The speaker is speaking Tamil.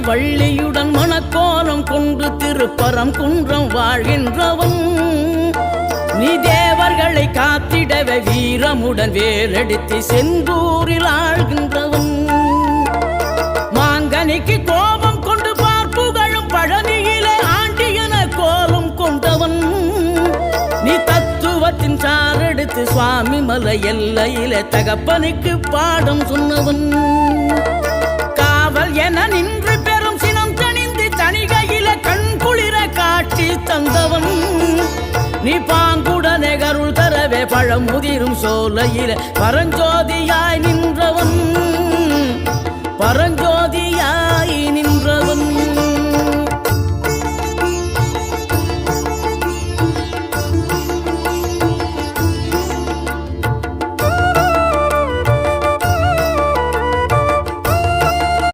வள்ளியுடன் மணக்கோலம் கொண்டு திருப்பரம் குன்றம் வாழ்கின்றவன் நீ தேவர்களை காத்திடவே வீரமுடன் வேலெடுத்து செந்தூரில் ஆழ்கின்றவன் மாங்கனிக்கு கோபம் கொண்டு பார்ப்புகழும் பழனியிலே ஆண்டியன கோலம் கொண்டவன் நீ தத்துவத்தின் சாரெடுத்து சுவாமி மலை எல்லையிலே தகப்பனுக்கு பாடம் சொன்னவன் காவல் என நின்று பெரும் சினம் தணிந்து தணிகையில கண் குளிர காட்சி தந்தவன் நீ பாங்குடனே கருள் தரவே பழம் முதிரும் சோலையில பரஞ்சோதியாய் நின்றவன் பரஞ்சோதியாய்